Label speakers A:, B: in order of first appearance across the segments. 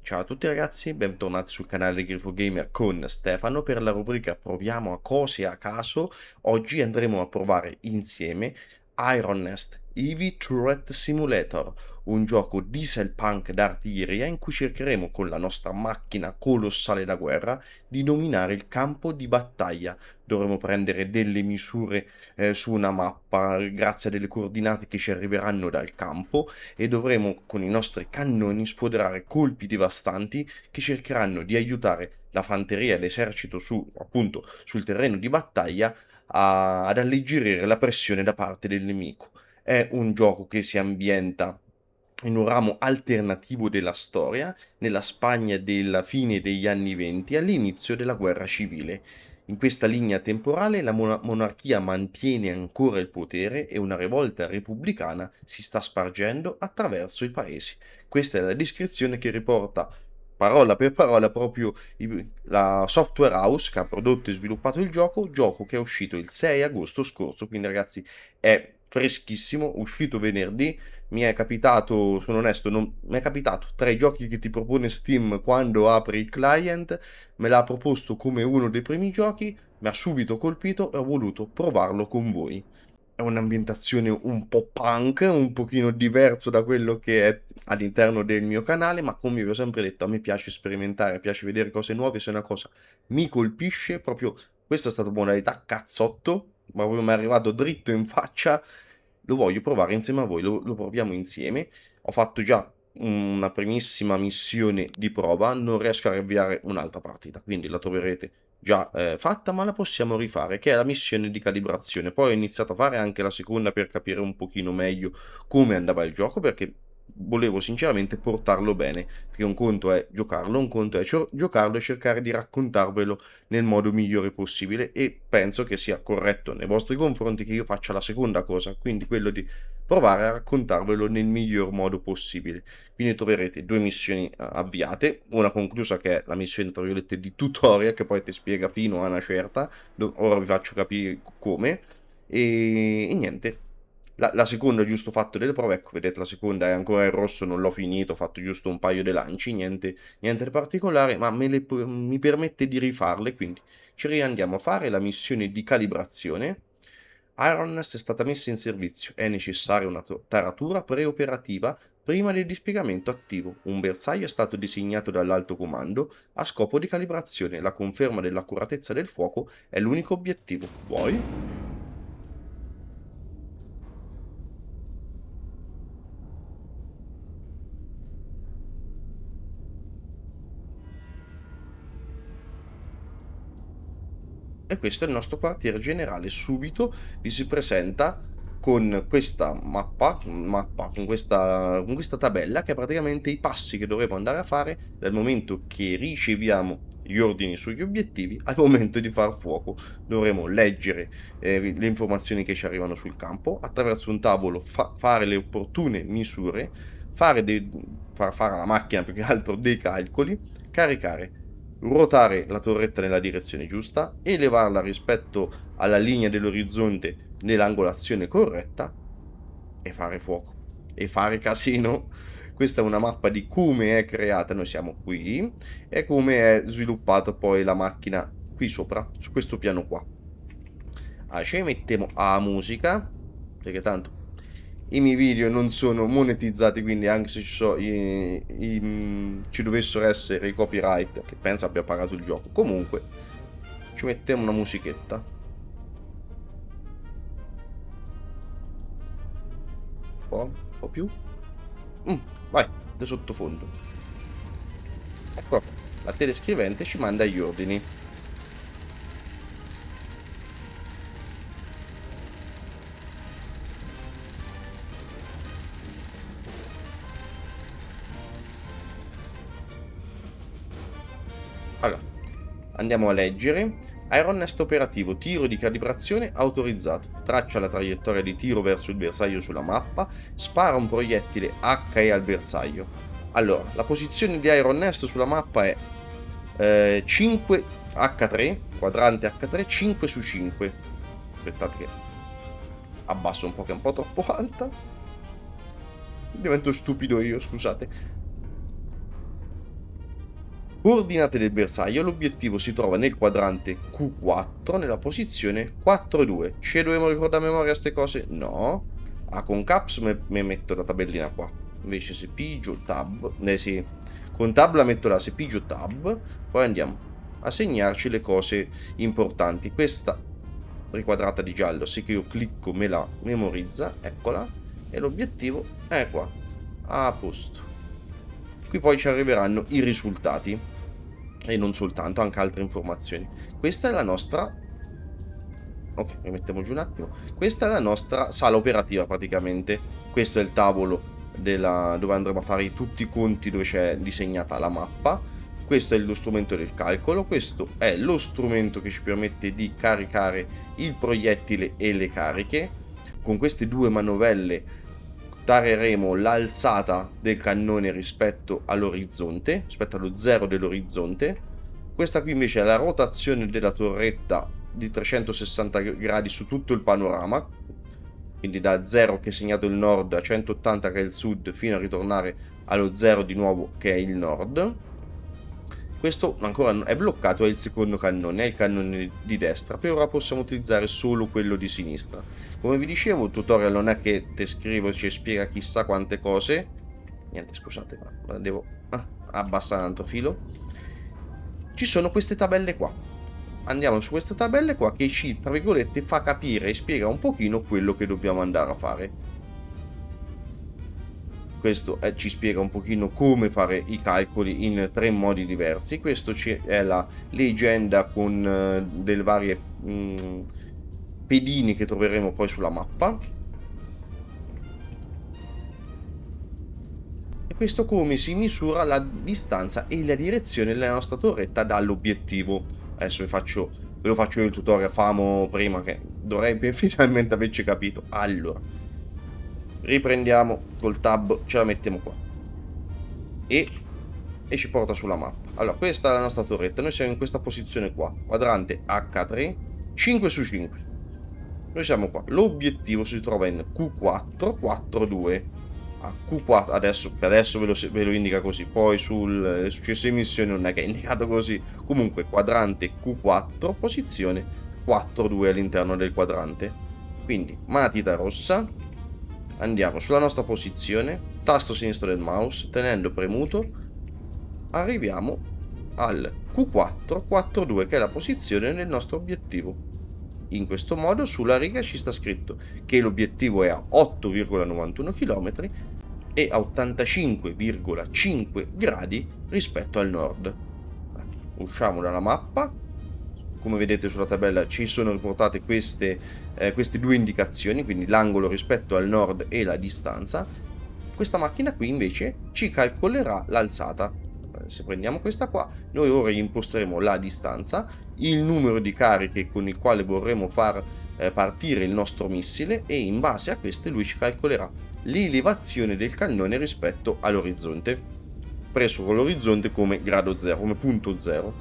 A: Ciao a tutti ragazzi, bentornati sul canale Grifo Gamer con Stefano per la rubrica Proviamo a cose a caso. Oggi andremo a provare insieme Iron Nest EV Turret Simulator, un gioco diesel punk d'artiglieria in cui cercheremo con la nostra macchina colossale da guerra di dominare il campo di battaglia. Dovremo prendere delle misure su una mappa grazie a delle coordinate che ci arriveranno dal campo e dovremo con i nostri cannoni sfoderare colpi devastanti che cercheranno di aiutare la fanteria e l'esercito appunto, sul terreno di battaglia ad alleggerire la pressione da parte del nemico. È un gioco che si ambienta in un ramo alternativo della storia, nella Spagna della fine degli anni '20, all'inizio della guerra civile. In questa linea temporale la monarchia mantiene ancora il potere e una rivolta repubblicana si sta spargendo attraverso i paesi. Questa è la descrizione che riporta parola per parola proprio la software house che ha prodotto e sviluppato il gioco che è uscito il 6 agosto scorso, quindi ragazzi è freschissimo, uscito venerdì. Mi è capitato, sono onesto, mi è capitato tra i giochi che ti propone Steam quando apri il client, me l'ha proposto come uno dei primi giochi, mi ha subito colpito e ho voluto provarlo con voi. È un'ambientazione un po' punk, un pochino diverso da quello che è all'interno del mio canale, ma come vi ho sempre detto, a me piace sperimentare, piace vedere cose nuove, se una cosa mi colpisce, proprio questa è stata modalità cazzotto, ma proprio mi è arrivato dritto in faccia, lo voglio provare insieme a voi, lo proviamo insieme. Ho fatto già una primissima missione di prova, non riesco a avviare un'altra partita, quindi la troverete già fatta, ma la possiamo rifare, che è la missione di calibrazione. Poi ho iniziato a fare anche la seconda per capire un pochino meglio come andava il gioco, perché volevo sinceramente portarlo bene, perché un conto è giocarlo, un conto è giocarlo e cercare di raccontarvelo nel modo migliore possibile, e penso che sia corretto nei vostri confronti che io faccia la seconda cosa, quindi quello di provare a raccontarvelo nel miglior modo possibile. Quindi troverete due missioni avviate, una conclusa che è la missione tra virgolette di tutorial che poi ti spiega fino a una certa, ora vi faccio capire come, e niente. La seconda ho giusto fatto delle prove, ecco, vedete la seconda è ancora in rosso, non l'ho finito, ho fatto giusto un paio di lanci, niente di particolare, ma mi permette di rifarle, quindi ci riandiamo a fare la missione di calibrazione. Ironnest è stata messa in servizio, è necessaria una taratura preoperativa prima del dispiegamento attivo. Un bersaglio è stato designato dall'alto comando a scopo di calibrazione. La conferma dell'accuratezza del fuoco è l'unico obiettivo. Vuoi? E questo è il nostro quartier generale. Subito vi si presenta con questa mappa con questa tabella che è praticamente i passi che dovremo andare a fare dal momento che riceviamo gli ordini sugli obiettivi al momento di far fuoco. Dovremo leggere le informazioni che ci arrivano sul campo, attraverso un tavolo fare le opportune misure, far fare alla macchina più che altro dei calcoli, caricare, ruotare la torretta nella direzione giusta, elevarla rispetto alla linea dell'orizzonte nell'angolazione corretta e fare fuoco e fare casino. Questa è una mappa di come è creata, noi siamo qui, e come è sviluppata poi la macchina qui sopra, su questo piano qua. Ci mettiamo a musica, perché tanto i miei video non sono monetizzati, quindi anche se ci dovessero essere i copyright, che penso abbia pagato il gioco, comunque ci mettiamo una musichetta. Un po' più. Vai, da sottofondo. Ecco, la telescrivente ci manda gli ordini. Allora, andiamo a leggere. Iron Nest operativo, tiro di calibrazione autorizzato. Traccia la traiettoria di tiro verso il bersaglio sulla mappa. Spara un proiettile HE al bersaglio. Allora, la posizione di Iron Nest sulla mappa è 5 H3, quadrante H3, 5 su 5. Aspettate che abbasso un po' che è un po' troppo alta. Divento stupido io, scusate. Coordinate del bersaglio, l'obiettivo si trova nel quadrante Q4 nella posizione 4-2. Ce dobbiamo ricordare a memoria queste cose? No. Con caps mi metto la tabellina qua. Invece se pigio tab, sì, con tab la metto là, se pigio tab, poi andiamo a segnarci le cose importanti. Questa riquadrata di giallo, se che io clicco me la memorizza, eccola, e l'obiettivo è qua, a posto. Qui poi ci arriveranno i risultati e non soltanto, anche altre informazioni. Questa è la nostra, ok, mi mettiamo giù un attimo, questa è la nostra sala operativa praticamente. Questo è il tavolo dove andremo a fare tutti i conti, dove c'è disegnata la mappa. Questo è lo strumento del calcolo, questo è lo strumento che ci permette di caricare il proiettile e le cariche. Con queste due manovelle tareremo l'alzata del cannone rispetto all'orizzonte, rispetto allo zero dell'orizzonte. Questa qui invece è la rotazione della torretta di 360 gradi su tutto il panorama, quindi da 0 che è segnato il nord a 180 che è il sud, fino a ritornare allo 0 di nuovo che è il nord. Questo ancora è bloccato, è il secondo cannone, è il cannone di destra. Per ora possiamo utilizzare solo quello di sinistra. Come vi dicevo, il tutorial non è che te scrivo e ci spiega chissà quante cose. Niente, scusate, ma devo abbassare un altro filo. Ci sono queste tabelle qua. Andiamo su queste tabelle qua che ci, tra virgolette, fa capire e spiega un pochino quello che dobbiamo andare a fare. Questo ci spiega un pochino come fare i calcoli in 3 modi diversi. Questo è la leggenda con delle varie pedine che troveremo poi sulla mappa. E questo come si misura la distanza e la direzione della nostra torretta dall'obiettivo. Adesso ve lo faccio io il tutorial, famo prima, che dovrei finalmente averci capito. Allora, riprendiamo col tab, ce la mettiamo qua e ci porta sulla mappa. Allora, questa è la nostra torretta, noi siamo in questa posizione qua, quadrante H3, 5 su 5. Noi siamo qua, l'obiettivo si trova in Q4, 4-2. A Q4, adesso ve lo indica così, poi sulle successive missioni non è che è indicato così. Comunque quadrante Q4, posizione 4-2 all'interno del quadrante. Quindi matita rossa, andiamo sulla nostra posizione, tasto sinistro del mouse, tenendo premuto, arriviamo al Q4, 4-2 che è la posizione del nostro obiettivo. In questo modo sulla riga ci sta scritto che l'obiettivo è a 8,91 km e a 85,5 gradi rispetto al nord. Usciamo dalla mappa. Come vedete sulla tabella ci sono riportate queste due indicazioni, quindi l'angolo rispetto al nord e la distanza. Questa macchina qui invece ci calcolerà l'alzata. Se prendiamo questa qua, noi ora imposteremo la distanza, il numero di cariche con il quale vorremmo far partire il nostro missile, e in base a queste lui ci calcolerà l'elevazione del cannone rispetto all'orizzonte, preso con l'orizzonte come grado 0, come punto 0.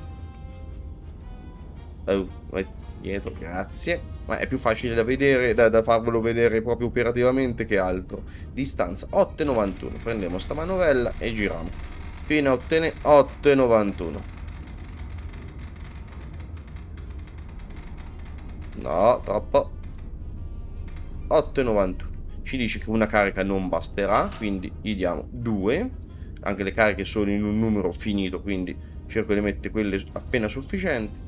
A: Dietro, grazie. Ma è più facile da vedere, da farvelo vedere proprio operativamente che altro. Distanza 8,91. Prendiamo sta manovella e giriamo fino a ottenere 8,91. No, troppo. 8,91. Ci dice che una carica non basterà, quindi gli diamo 2. Anche le cariche sono in un numero finito, quindi cerco di mettere quelle appena sufficienti.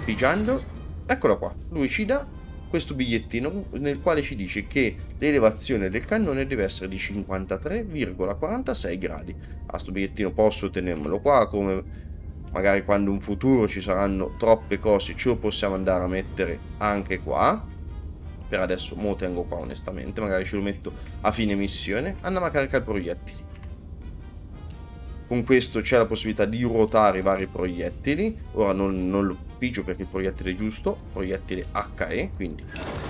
A: Pigiando, eccola qua, lui ci dà questo bigliettino nel quale ci dice che l'elevazione del cannone deve essere di 53,46 gradi. A sto bigliettino posso tenermelo qua, come magari quando in futuro ci saranno troppe cose ce lo possiamo andare a mettere anche qua. Per adesso mo tengo qua onestamente, magari ce lo metto a fine missione. Andiamo a caricare i proiettili. Con questo c'è la possibilità di ruotare i vari proiettili. Ora non lo pigio perché il proiettile è giusto, proiettile HE, quindi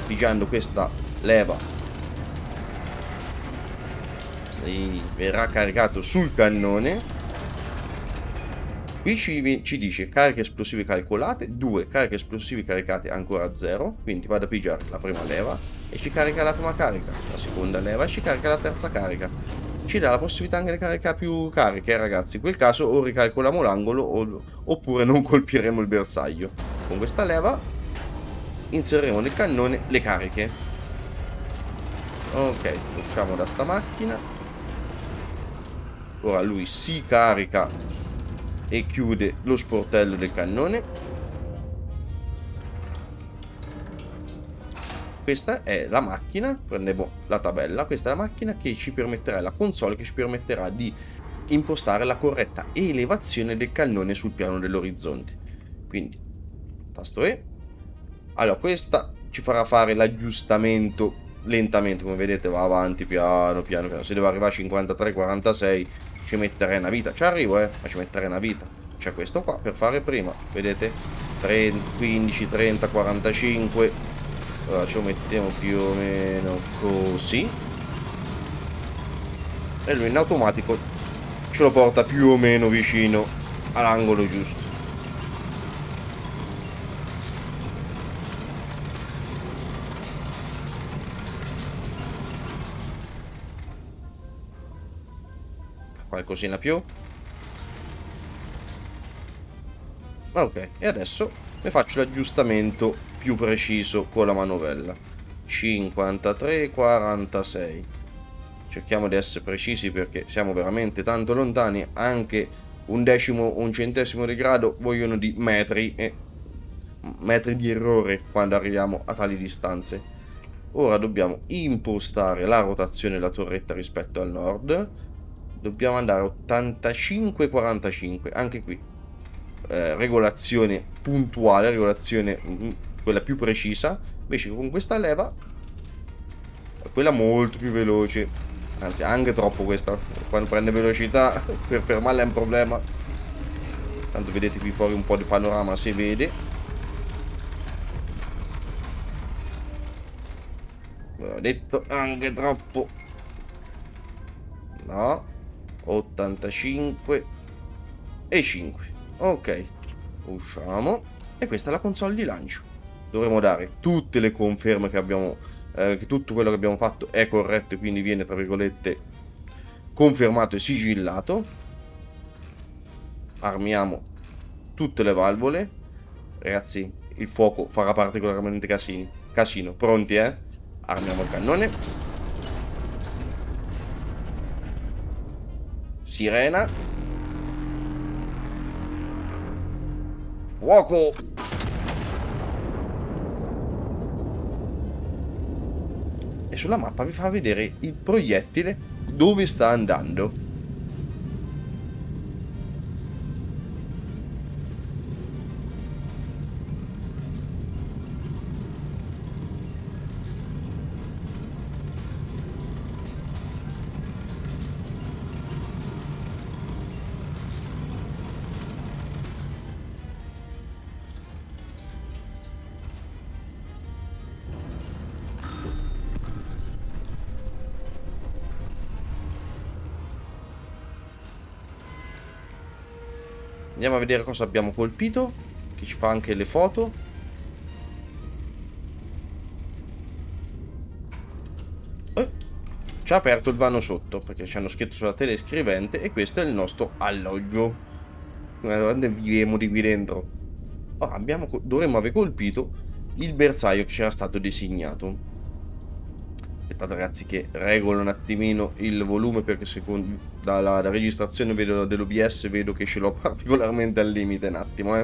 A: pigiando questa leva verrà caricato sul cannone. Qui ci dice cariche esplosive calcolate, 2 cariche esplosive caricate ancora 0, quindi vado a pigiare la prima leva e ci carica la prima carica, la seconda leva e ci carica la terza carica. ci dà la possibilità anche di caricare più cariche, ragazzi. In quel caso o ricalcoliamo l'angolo oppure non colpiremo il bersaglio. Con questa leva inseriremo nel cannone le cariche. Ok, usciamo da sta macchina. Ora lui si carica e chiude lo sportello del cannone. Questa è la macchina, prendiamo la tabella, questa è la macchina che ci permetterà, la console che ci permetterà di impostare la corretta elevazione del cannone sul piano dell'orizzonte. Quindi, tasto E. Allora, questa ci farà fare l'aggiustamento lentamente, come vedete va avanti piano piano piano. Se devo arrivare a 53-46 ci metterei una vita, ci arrivo ma ci metterei una vita. C'è questo qua per fare prima, vedete? 15, 30, 45. Allora ce lo mettiamo più o meno così. E lui in automatico ce lo porta più o meno vicino all'angolo giusto. Qualcosina più. Ok, e adesso ne faccio l'aggiustamento più preciso con la manovella. 53-46. Cerchiamo di essere precisi perché siamo veramente tanto lontani. Anche un decimo o un centesimo di grado vogliono di metri e metri di errore quando arriviamo a tali distanze. Ora dobbiamo impostare la rotazione della torretta rispetto al nord. Dobbiamo andare a 85-45, anche qui regolazione puntuale, regolazione quella più precisa. Invece con questa leva, quella molto più veloce, anzi anche troppo questa, quando prende velocità per fermarla è un problema. Tanto vedete qui fuori un po' di panorama, si vede. Ho detto anche troppo. No, 85 e 5. Ok, usciamo. E questa è la console di lancio. Dovremo dare tutte le conferme che abbiamo, che tutto quello che abbiamo fatto è corretto e quindi viene, tra virgolette, confermato e sigillato. Armiamo tutte le valvole. Ragazzi, il fuoco farà particolarmente casino. Pronti, eh? Armiamo il cannone. Sirena. Fuoco! E sulla mappa vi fa vedere il proiettile dove sta andando. Andiamo a vedere cosa abbiamo colpito, che ci fa anche le foto. Ci ha aperto il vano sotto, perché ci hanno scritto sulla telescrivente e questo è il nostro alloggio. Guardate, viviamo di qui dentro. Ora dovremmo aver colpito il bersaglio che ci era stato designato. Aspettate ragazzi che regolo un attimino il volume perché secondo dalla registrazione dell'OBS vedo che ce l'ho particolarmente al limite. Un attimo,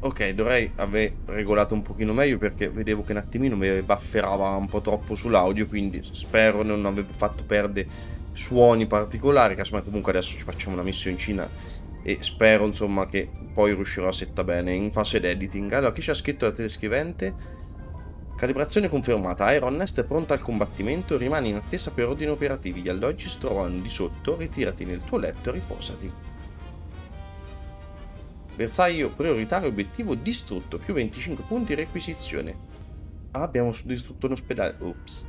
A: Ok, dovrei aver regolato un pochino meglio perché vedevo che un attimino mi bufferava un po' troppo sull'audio, quindi spero non aver fatto perdere suoni particolari. Casomai comunque adesso ci facciamo una missioncina e spero insomma che poi riuscirò a settare bene in fase di editing. Allora, chi ci ha scritto la telescrivente? Calibrazione confermata, Iron Nest è pronta al combattimento, rimani in attesa per ordini operativi, gli alloggi si trovano di sotto, ritirati nel tuo letto e riposati. Bersaglio prioritario obiettivo distrutto, più 25 punti requisizione. Ah, abbiamo distrutto un ospedale, ops.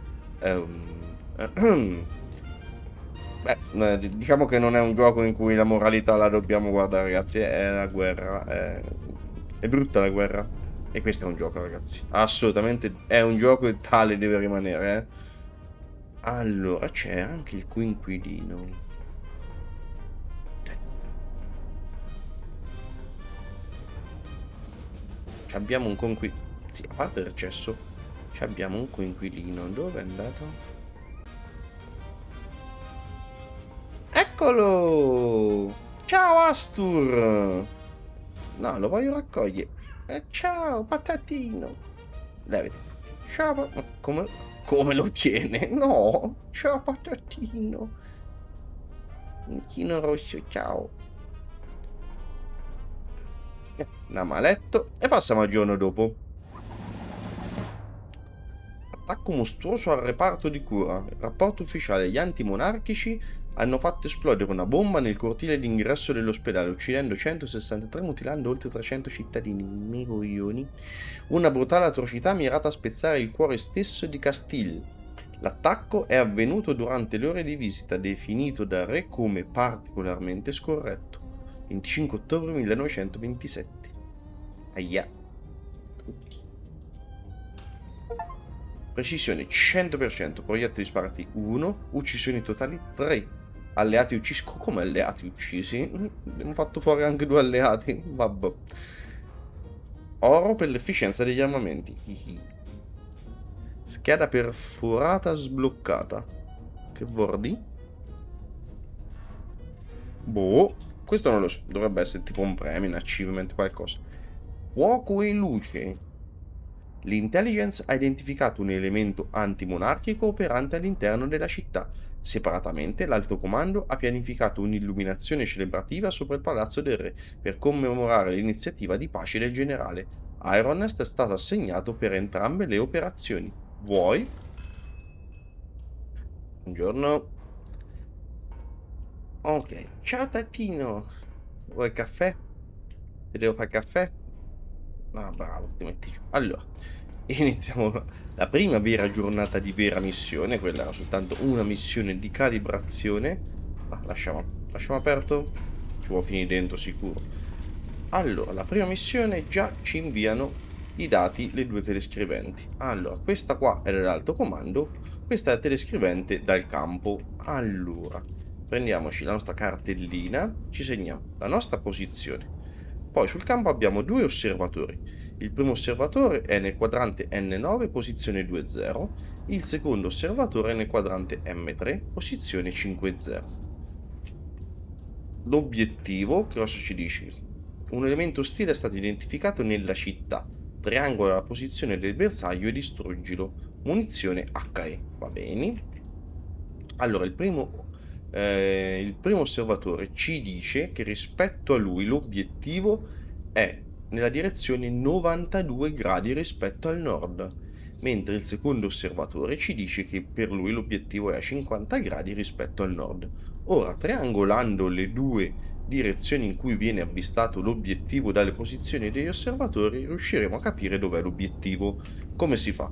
A: Beh, diciamo che non è un gioco in cui la moralità la dobbiamo guardare ragazzi, è la guerra, è brutta la guerra. E questo è un gioco, ragazzi. Assolutamente è un gioco e tale deve rimanere, Allora, c'è anche il coinquilino. Abbiamo un coinquilino. Sì, a parte il recesso, abbiamo un coinquilino. Dove è andato? Eccolo! Ciao Astur! No, lo voglio raccogliere. Ciao, patatino. Levati. Ciao, ma come lo tiene? No! Ciao, patatino. Nicchino rosso, ciao. Andiamo a letto e passiamo al giorno dopo. Attacco mostruoso al reparto di cura. Rapporto ufficiale: gli antimonarchici hanno fatto esplodere una bomba nel cortile d'ingresso dell'ospedale, uccidendo 163 e mutilando oltre 300 cittadini. Megoglioni. Una brutale atrocità mirata a spezzare il cuore stesso di Castile. L'attacco è avvenuto durante le ore di visita, definito dal re come particolarmente scorretto. 25 ottobre 1927. Aia. Precisione 100%, proiettili sparati 1, uccisioni totali 3. Alleati uccisi. Come alleati uccisi? Abbiamo fatto fuori anche 2 alleati. Vabbè. Oro per l'efficienza degli armamenti. Scheda perforata sbloccata. Che vordi? Boh. Questo non lo so. Dovrebbe essere tipo un premio, un achievement, qualcosa. Fuoco e luce. L'intelligence ha identificato un elemento antimonarchico operante all'interno della città. Separatamente, l'Alto Comando ha pianificato un'illuminazione celebrativa sopra il Palazzo del Re per commemorare l'iniziativa di pace del generale. Ironest è stato assegnato per entrambe le operazioni. Vuoi? Buongiorno. Ok. Ciao Tattino. Vuoi il caffè? Ti devo fare il caffè? Ah, bravo, ti metti giù. Allora, iniziamo la prima vera giornata di vera missione. Quella era soltanto una missione di calibrazione. Ma lasciamo aperto. Ci vuoi finire dentro sicuro. Allora, la prima missione già ci inviano i dati, le 2 telescriventi. Allora, questa qua è dell'alto comando, questa è la telescrivente dal campo. Allora, prendiamoci la nostra cartellina, ci segniamo la nostra posizione. Poi sul campo abbiamo 2 osservatori. Il primo osservatore è nel quadrante N9, posizione 2,0. Il secondo osservatore è nel quadrante M3, posizione 5,0. L'obiettivo, che cosa ci dice? Un elemento ostile è stato identificato nella città. Triangola la posizione del bersaglio e distruggilo. Munizione HE. Va bene. Allora, il primo osservatore ci dice che rispetto a lui l'obiettivo è nella direzione 92 gradi rispetto al nord, mentre il secondo osservatore ci dice che per lui l'obiettivo è a 50 gradi rispetto al nord. Ora, triangolando le 2 direzioni in cui viene avvistato l'obiettivo dalle posizioni degli osservatori, riusciremo a capire dov'è l'obiettivo. Come si fa?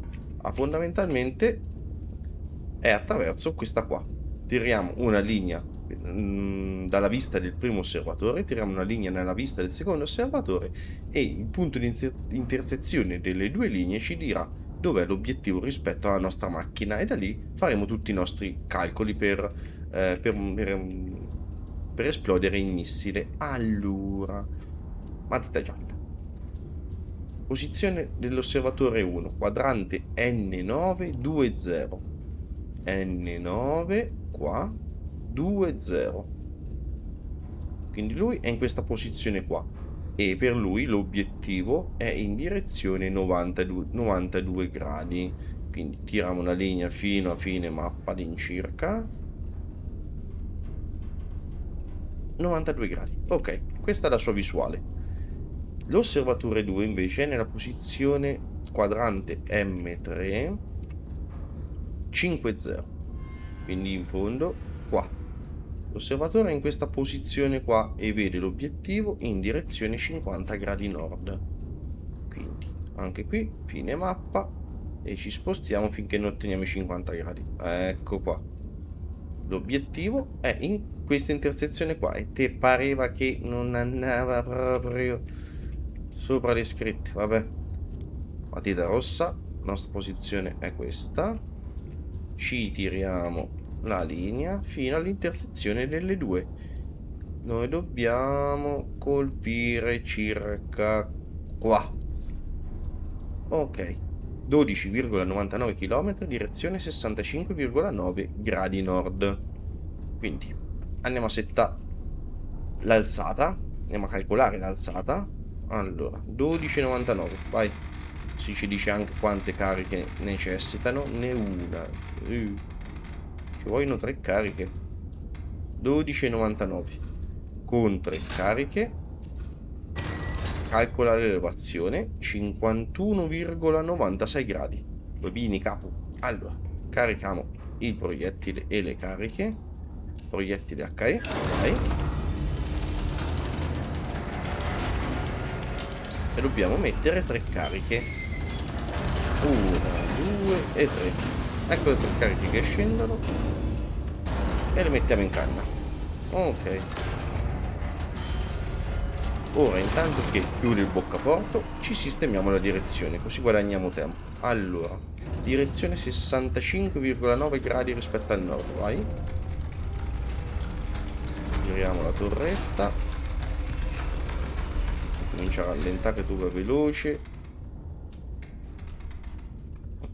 A: Fondamentalmente è attraverso questa qua. Tiriamo una linea dalla vista del primo osservatore, tiriamo una linea nella vista del secondo osservatore e il punto di intersezione delle 2 linee ci dirà dov'è l'obiettivo rispetto alla nostra macchina, e da lì faremo tutti i nostri calcoli per esplodere il missile. Allora, matita gialla. Posizione dell'osservatore 1, quadrante N9 2,0. N9 qua 2,0. Quindi lui è in questa posizione qua e per lui l'obiettivo è in direzione 92 gradi. Quindi tiriamo una linea fino a fine mappa all'incirca 92 gradi. Ok, questa è la sua visuale. L'osservatore 2 invece è nella posizione quadrante M3 5,0. Quindi in fondo qua. L'osservatore è in questa posizione qua e vede l'obiettivo in direzione 50 gradi nord. Quindi anche qui fine mappa e ci spostiamo finché non otteniamo i 50 gradi. Ecco qua. L'obiettivo è in questa intersezione qua e te pareva che non andava proprio sopra le scritte. Vabbè. Matita rossa, la nostra posizione è questa. ci tiriamo la linea fino all'intersezione delle due. Noi dobbiamo colpire circa qua. Ok, 12,99 km, direzione 65,9 gradi nord. Quindi andiamo a settare l'alzata, andiamo a calcolare l'alzata. Allora, 12,99, vai. Si ci dice anche quante cariche necessitano, né una. Ci vogliono 3 cariche. 12,99 con 3 cariche. Calcola l'elevazione 51,96 gradi. Bobini capo. Allora, carichiamo il proiettile e le cariche. Proiettile HE, vai. E dobbiamo mettere 3 cariche. 1, 2 e 3. Ecco le 3 cariche che scendono. E le mettiamo in canna. Ok. Ora, intanto che chiude il boccaporto, ci sistemiamo la direzione, così guadagniamo tempo. Allora, direzione 65,9 gradi rispetto al nord, vai. Giriamo la torretta. Comincia a rallentare, tu vai veloce.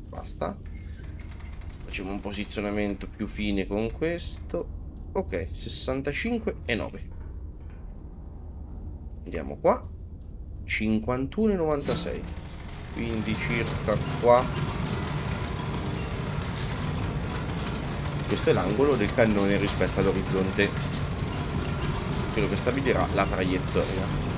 A: Basta. Facciamo un posizionamento più fine con questo. Ok, 65,9. Andiamo qua, 51,96, quindi circa qua. Questo è l'angolo del cannone rispetto all'orizzonte, quello che stabilirà la traiettoria.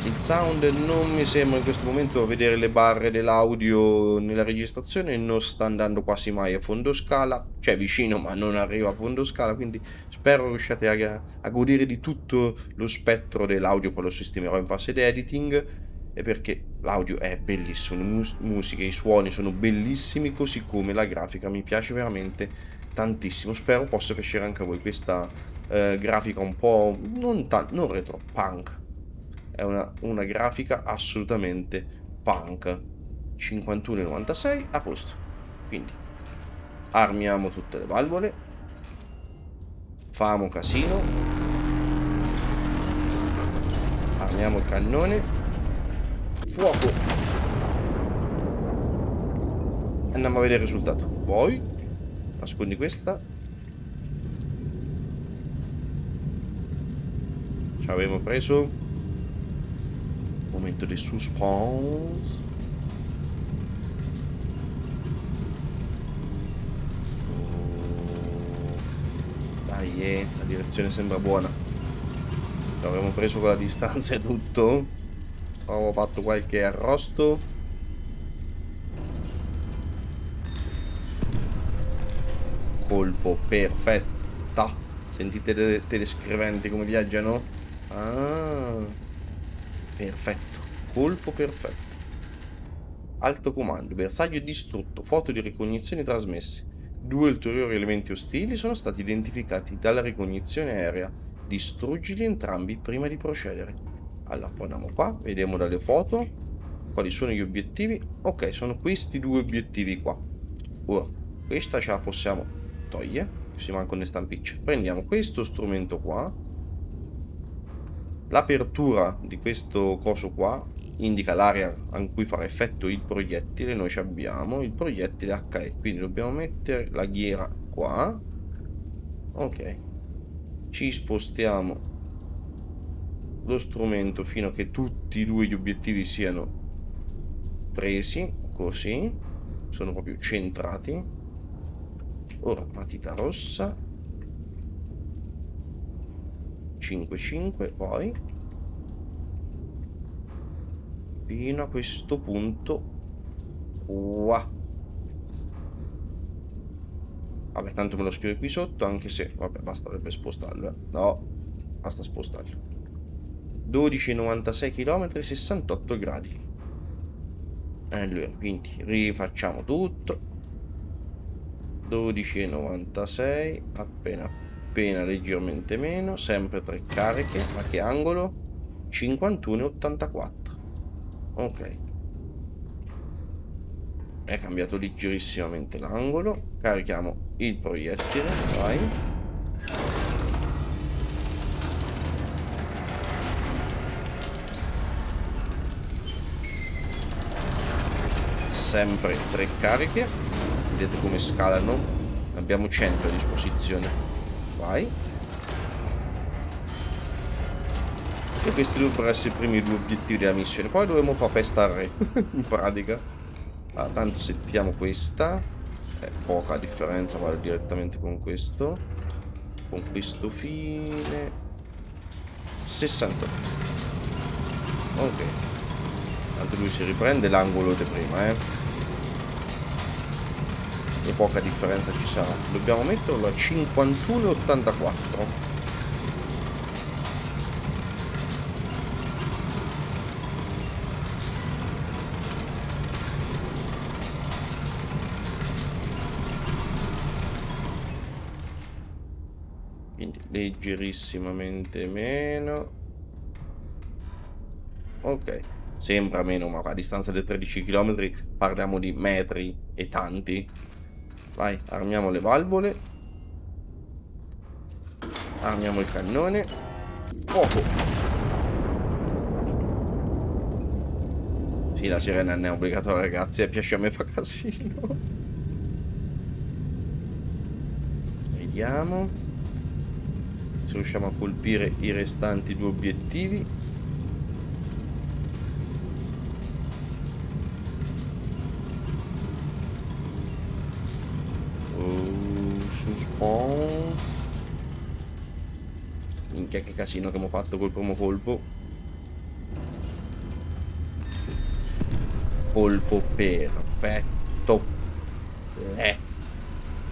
A: Il sound non mi sembra in questo momento, a vedere le barre dell'audio nella registrazione, non sta andando quasi mai a fondo scala, cioè vicino ma non arriva a fondo scala, quindi spero riusciate a godere di tutto lo spettro dell'audio. Poi lo sistemerò in fase di editing, e perché l'audio è bellissimo, le musiche, i suoni sono bellissimi, così come la grafica mi piace veramente tantissimo. Spero possa piacere anche a voi questa grafica un po' non retro, punk. È una grafica assolutamente punk. 51,96 a posto. Quindi armiamo tutte le valvole, famo casino, armiamo il cannone, fuoco. Andiamo a vedere il risultato. Poi nascondi questa. Ci avevamo preso. Momento di suspense. Dai, la direzione sembra buona. L'avremmo preso con la distanza e tutto. Avevo fatto qualche arrosto. Colpo perfetta. Sentite le telescriventi come viaggiano? Ah, perfetto. Colpo perfetto. Alto comando, bersaglio distrutto, foto di ricognizione trasmesse. 2 ulteriori elementi ostili sono stati identificati dalla ricognizione aerea. Distruggili entrambi prima di procedere. Allora, poi andiamo qua, vediamo dalle foto quali sono gli obiettivi. Ok, sono questi 2 obiettivi qua. Ora, questa ce la possiamo togliere, ci mancano le stampicce. Prendiamo questo strumento qua. L'apertura di questo coso qua indica l'area in cui farà effetto il proiettile. Noi abbiamo il proiettile HE, quindi dobbiamo mettere la ghiera qua. Ok, ci spostiamo lo strumento fino a che tutti e 2 gli obiettivi siano presi, così sono proprio centrati. Ora matita rossa, 5-5, poi fino a questo punto qua. Vabbè, tanto me lo scrivo qui sotto, anche se vabbè, basterebbe spostarlo, no, basta spostarlo. 12,96 km, 68 gradi. Allora, quindi rifacciamo tutto. 12,96 appena appena leggermente meno, sempre 3 cariche. Ma che angolo? 51,84. Ok, è cambiato leggerissimamente l'angolo. Carichiamo il proiettile, vai. Sempre 3 cariche. Vedete come scalano? Ne abbiamo 100 a disposizione. Vai. E questi dovrebbero essere i primi 2 obiettivi della missione. Poi dovremo fare festa al re. In pratica. Allora, tanto settiamo questa. È poca differenza, vado direttamente con questo. Con questo fine. 68. Ok. Tanto lui si riprende l'angolo di prima, e poca differenza ci sarà. Dobbiamo metterlo a 51,84. Quindi leggerissimamente meno. Ok, sembra meno, ma a distanza di 13 km parliamo di metri e tanti. Vai, armiamo le valvole. Armiamo il cannone. Fuoco! Sì, la sirena non è obbligatoria, ragazzi, piace a me fa casino. Vediamo se riusciamo a colpire i restanti 2 obiettivi. Suspense. Minchia che casino che abbiamo fatto col primo colpo. Colpo perfetto.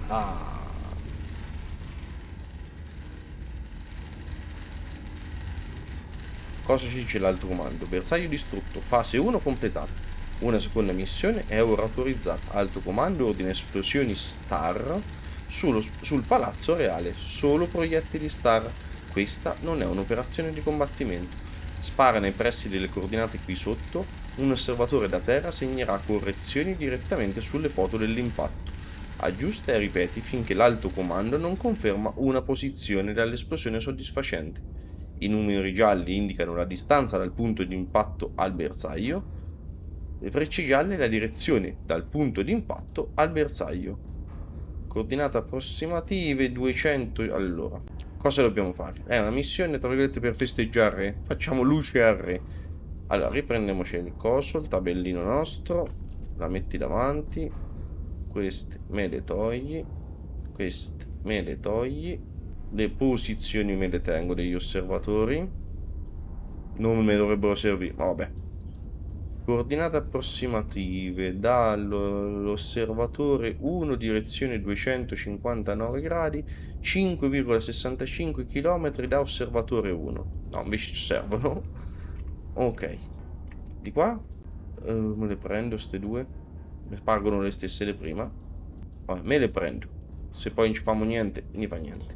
A: Ah. Cosa ci dice l'altro comando? Bersaglio distrutto, fase 1 completata. Una seconda missione è ora autorizzata. Alto comando ordina esplosioni star sul palazzo reale. Solo proiettili star. Questa non è un'operazione di combattimento. Spara nei pressi delle coordinate qui sotto. Un osservatore da terra segnerà correzioni direttamente sulle foto dell'impatto. Aggiusta e ripeti finché l'alto comando non conferma una posizione dall'esplosione soddisfacente. I numeri gialli indicano la distanza dal punto di impatto al bersaglio. Le frecce gialle la direzione dal punto di impatto al bersaglio. Coordinate approssimative 200. Allora, cosa dobbiamo fare? È una missione, tra virgolette, per festeggiare. Facciamo luce al re. Allora, riprendiamoci il coso, il tabellino nostro. La metti davanti. Queste me le togli. Queste me le togli. Le posizioni me le tengo degli osservatori. Non me dovrebbero servire, ma vabbè. Coordinate approssimative dall'osservatore 1 direzione 259 gradi, 5,65 km da osservatore 1. No, invece ci servono. Ok. Di qua me le prendo ste due. Mi spargono le stesse le prima. Vabbè, me le prendo. Se poi non ci famo niente, ne fa niente.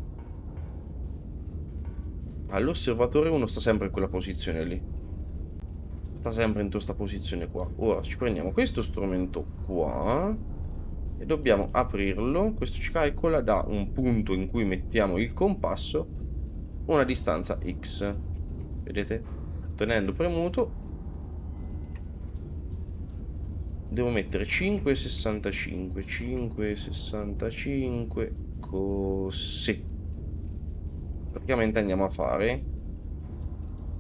A: All'osservatore 1 sta sempre in quella posizione lì. Sta sempre in questa posizione qua. Ora ci prendiamo questo strumento qua e dobbiamo aprirlo. Questo ci calcola da un punto in cui mettiamo il compasso una distanza X. Vedete? Tenendo premuto devo mettere 5,65. 5,65 così. Praticamente andiamo a fare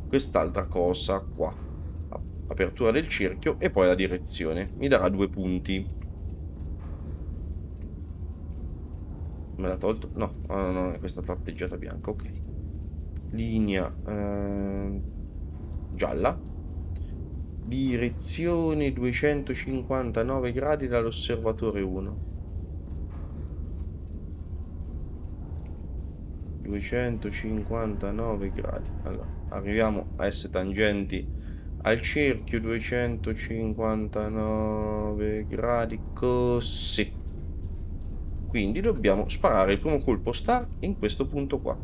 A: quest'altra cosa qua. Apertura del cerchio e poi la direzione. Mi darà 2 punti. Me l'ha tolto? No, no, questa tratteggiata bianca, ok. Linea gialla. Direzione 259 gradi dall'osservatore 1. 259 gradi. Allora, arriviamo a essere tangenti al cerchio. 259 gradi così. Quindi dobbiamo sparare il primo colpo star in questo punto qua.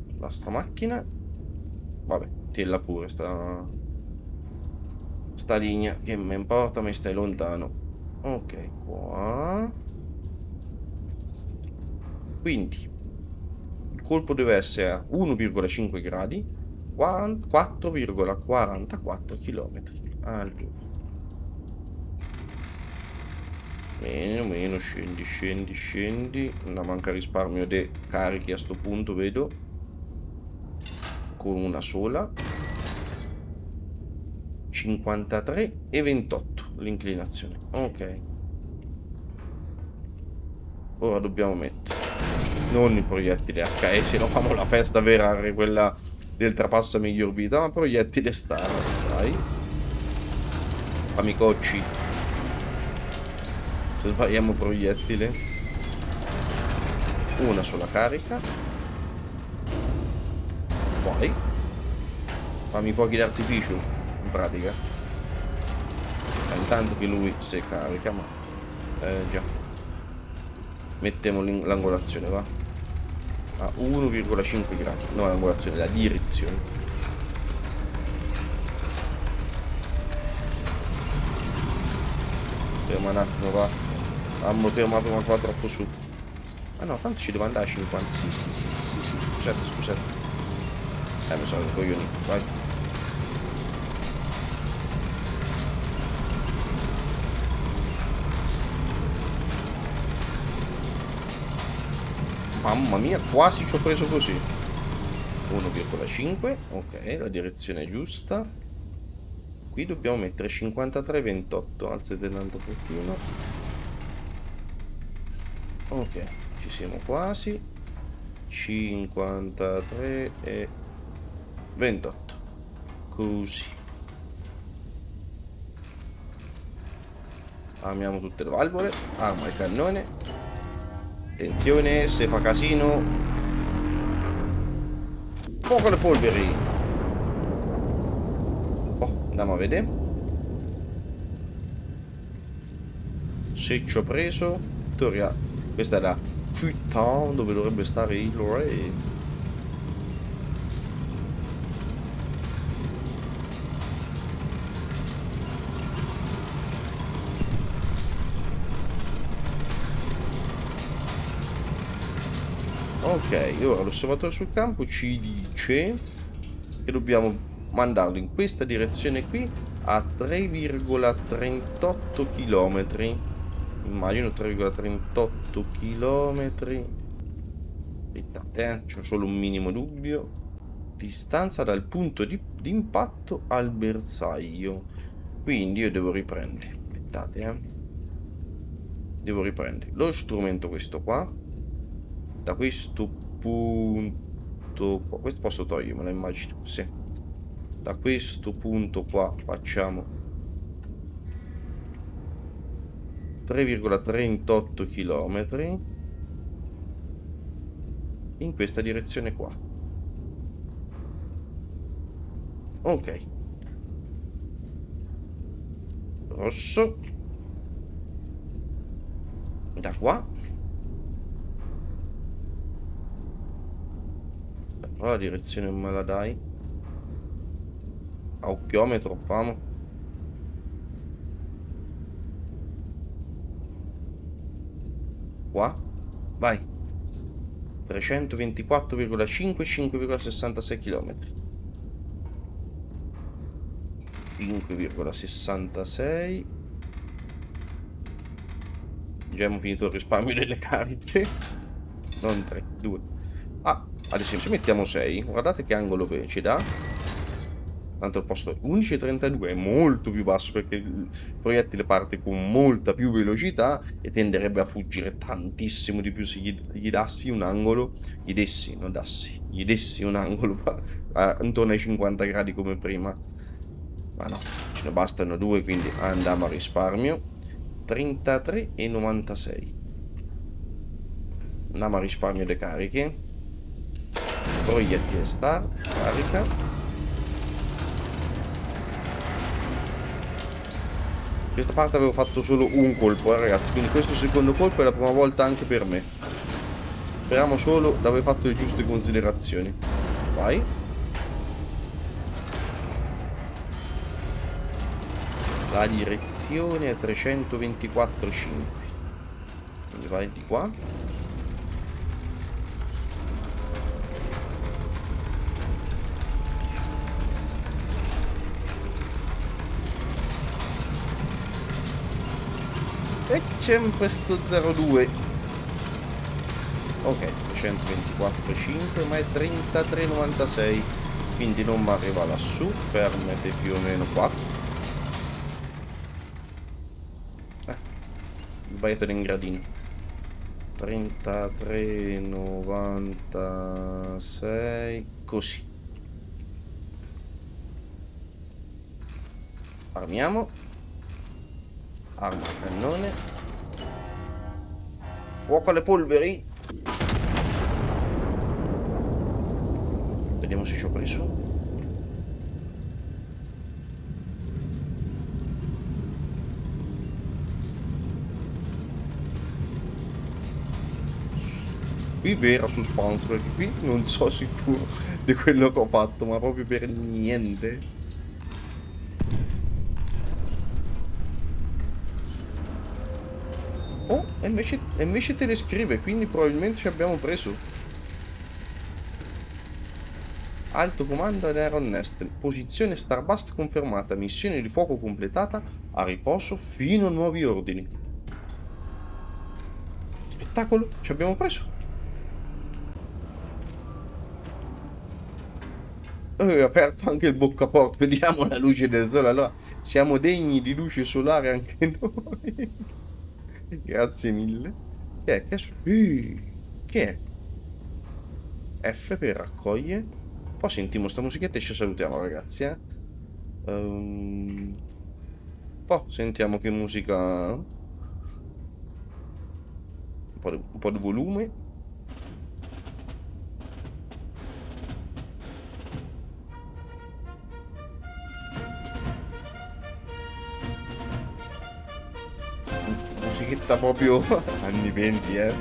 A: La nostra macchina, vabbè, tienila pure sta linea, che mi importa, mi stai lontano. Ok, qua. Quindi il colpo deve essere a 1,5 gradi, 4,44 km. Allora, meno, scendi, scendi, scendi. Non manca risparmio di carichi a sto punto, vedo. Con una sola. 53,28 l'inclinazione. Ok. Ora dobbiamo mettere non i proiettili HE, no famo la festa vera, quella del trapasso a miglior vita, ma proiettili star, dai. Amicocci. Se sbagliamo proiettile. Una sola carica. Poi fammi fuochi d'artificio, in pratica. Ma intanto che lui si carica, ma già. Mettiamo l'angolazione, va? A 1,5 gradi. No, l'angolazione, la direzione. Ferma un attimo, va. Mamma, ferma prima qua troppo su. Ah no, tanto ci devo andare a 50. Sì. Scusate. Mi sono il coglioni. Vai. Mamma mia, quasi ci ho preso così. 1,5. Ok, la direzione è giusta. Qui dobbiamo mettere 53,28. Alzetellando un pochino. Ok, ci siamo quasi. 53,28. Così. Armiamo tutte le valvole. Arma il cannone. Attenzione, se fa casino. Fuoco alle polveri. Oh, andiamo a vedere. Se ci ho preso. Teoria. Questa è la città dove dovrebbe stare il re. Ok, ora l'osservatore sul campo ci dice che dobbiamo mandarlo in questa direzione qui a 3,38 km. Immagino 3,38 km. Aspettate, c'ho solo un minimo dubbio. Distanza dal punto di impatto al bersaglio. Quindi io devo riprendere. Aspettate, devo riprendere lo strumento questo qua. Da questo punto qua. Questo posso togliermelo, immagino. Sì. Da questo punto qua facciamo 3,38 km in questa direzione qua. Ok. Rosso. Da qua. La direzione me la dai? A occhiometro, famo. Qua. Vai. 324,5, 5,66 km. 5,66. Già abbiamo finito il risparmio delle cariche. Non 3, 2. Ah, ad esempio, se mettiamo 6, guardate che angolo ci dà. Tanto il posto 11,32 è molto più basso perché il proiettile parte con molta più velocità e tenderebbe a fuggire tantissimo di più se gli dassi un angolo. Gli dessi un angolo intorno ai 50 gradi come prima. Ma no, ce ne bastano 2, quindi andiamo a risparmio. 33,96. Andiamo a risparmio le cariche. Proiettile star, carica. questa parte avevo fatto solo un colpo, ragazzi, quindi questo secondo colpo è la prima volta anche per me. Speriamo solo di aver fatto le giuste considerazioni. Vai. La direzione è 324,5. Quindi vai di qua. E c'è questo 02. Ok, 324,5 ma è 33,96. Quindi non mi arriva lassù. Fermate più o meno qua. Sbagliato l'ingradino. 33,96. Così. Armiamo. Arma a cannone. Fuoco alle polveri. Vediamo se ci ho preso. Qui vera suspense, perché qui non so sicuro di quello che ho fatto, ma proprio per niente. Oh, e invece te le scrive, quindi probabilmente ci abbiamo preso. Alto comando ad Iron Nest, posizione Starbust confermata, missione di fuoco completata, a riposo fino a nuovi ordini. Spettacolo, ci abbiamo preso. Ho aperto anche il boccaporto, vediamo la luce del sole, allora siamo degni di luce solare anche noi. Grazie mille. Che è? Che è? F per raccoglie. Poi sentiamo sta musichetta e ci salutiamo, ragazzi, eh. Poi sentiamo che musica. Un po' di volume. Musichetta proprio anni 20, eh.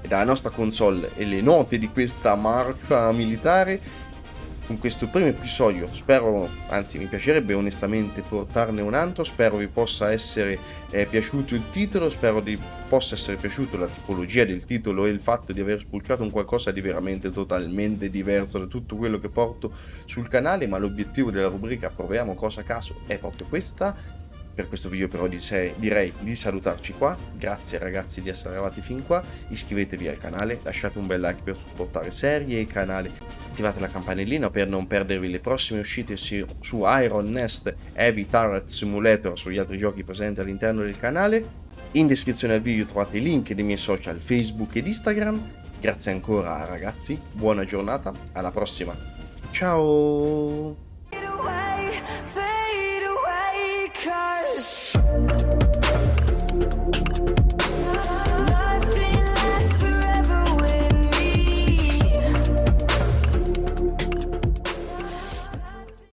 A: E dalla nostra console e le note di questa marcia militare in questo primo episodio. Spero, anzi mi piacerebbe onestamente portarne un altro, spero vi possa essere piaciuto il titolo, spero possa essere piaciuta la tipologia del titolo e il fatto di aver spulciato un qualcosa di veramente totalmente diverso da tutto quello che porto sul canale, ma l'obiettivo della rubrica proviamo cosa a caso è proprio questa. Per questo video però direi di salutarci qua, grazie ragazzi di essere arrivati fin qua, iscrivetevi al canale, lasciate un bel like per supportare serie e il canale, attivate la campanellina per non perdervi le prossime uscite su Iron Nest, Heavy Turret Simulator e sugli altri giochi presenti all'interno del canale. In descrizione al video trovate i link dei miei social Facebook ed Instagram. Grazie ancora ragazzi, buona giornata, alla prossima, ciao!